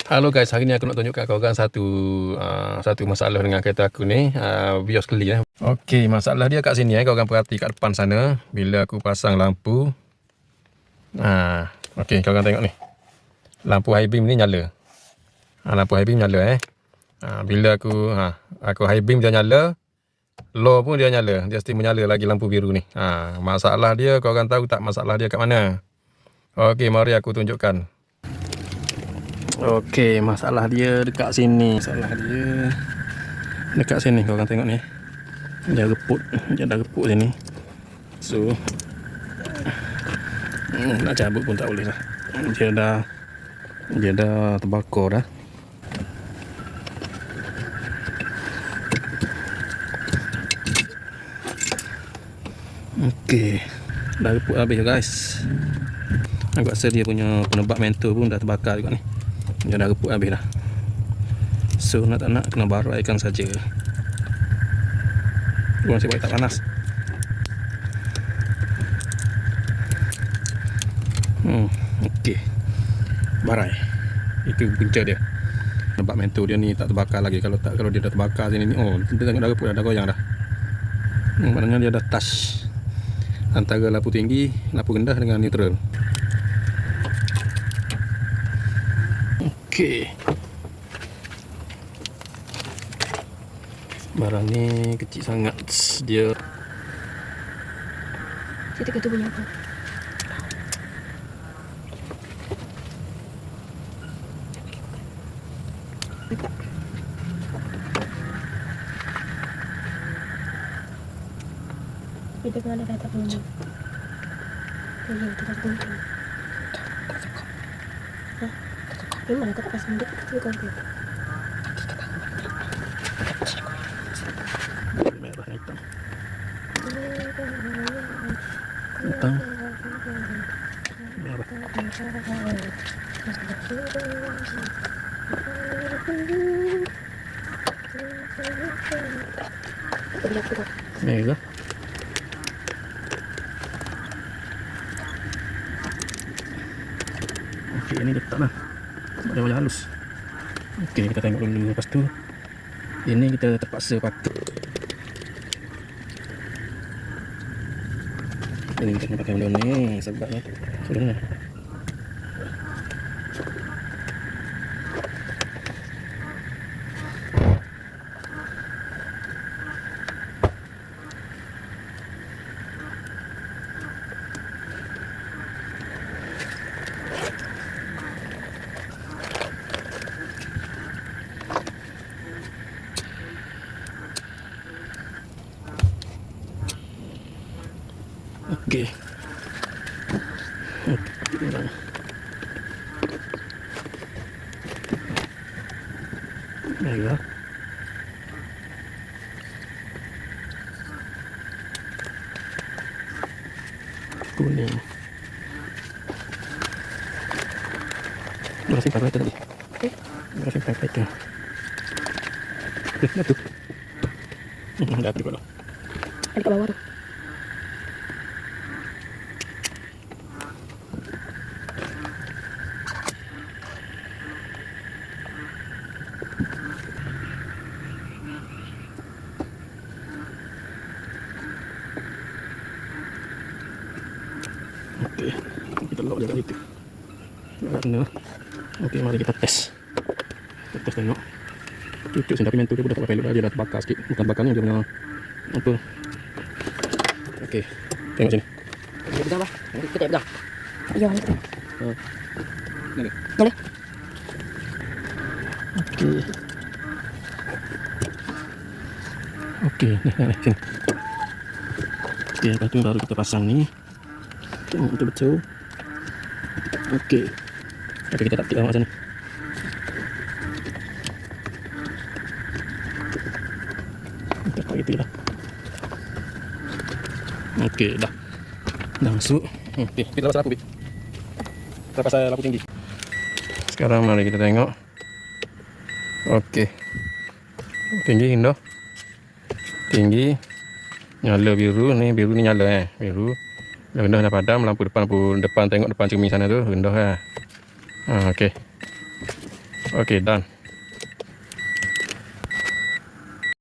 Halo guys, hari ni aku nak tunjukkan korang satu masalah dengan kereta aku ni, Vios Kelly . Okey, masalah dia kat sini korang perhati kat depan sana bila aku pasang lampu. Okey, korang tengok ni. Lampu high beam ni nyala. Lampu high beam nyala bila aku high beam dia nyala, low pun dia nyala. Dia mesti menyala lagi lampu biru ni. Masalah dia korang tahu tak masalah dia kat mana? Okey, mari aku tunjukkan. Okey, masalah dia dekat sini. Masalah dia dekat sini, korang tengok ni. Dia dah reput sini. So nak cabut pun tak boleh lah. Dia dah terbakar dah. Okey, dah reput habis guys. Aku rasa dia punya penebak mentor pun dah terbakar juga ni. Dia dah reput habis dah. So nak tak nak kena baraikan saja. Masih baik tak panas. Okey, barai. Itu punca dia. Penebak mentor dia ni tak terbakar lagi. Kalau dia dah terbakar sini ni, kita tengok dah reput dah goyang dah. Maknanya dia dah touch antara lampu tinggi, lampu rendah dengan neutral. Okey, barang ni kecil sangat dia. Kita kata bunyi apa? Kita kena kata bunyi. Bunyi kita bunyi. Memang aku tak pasang dia kecil komplit. Merah hitam. Hitam. Merah. Merah. Okey, ini letak lah. Dia banyak halus. Okey, kita tengok dulu. Lepas tu ini kita terpaksa pakai. Ini kita pakai benda ni sebabnya sebelumnya. Okey. Merah. Kuning. Berapa simpan tadi? Berapa simpan itu? Dah tu. Dah tu kalau. Ada kat bawah tu. Okey, kita lock dia kat situ. Kena. Okey, mari kita test. Kita test tengok. Cucuk sini, tapi mentor dia pun dah tak pakai lubang, dia dah terbakar sikit. Bukan bakar ni, dia punya apa. Okey, tengok sini. Dia pegang lah. Kita tak pegang. Ya, itu. Boleh. Boleh. Okey. Okey, ni sini. Okey, lepas tu baru kita pasang ni. Tengok betul-betul. Okey. Tapi kita tak tiap kat sana. Kita pakai gitu lah. Okey, dah. Dah masuk. Okey, kita pasang lampu. Kita pasang lampu tinggi. Sekarang mari kita tengok. Okey. Tinggi indah. Tinggi. Nyala biru ni nyala biru. Rendah dah padam, lampu depan tengok depan cermin sana tu rendah lah. Okey. Okay, done.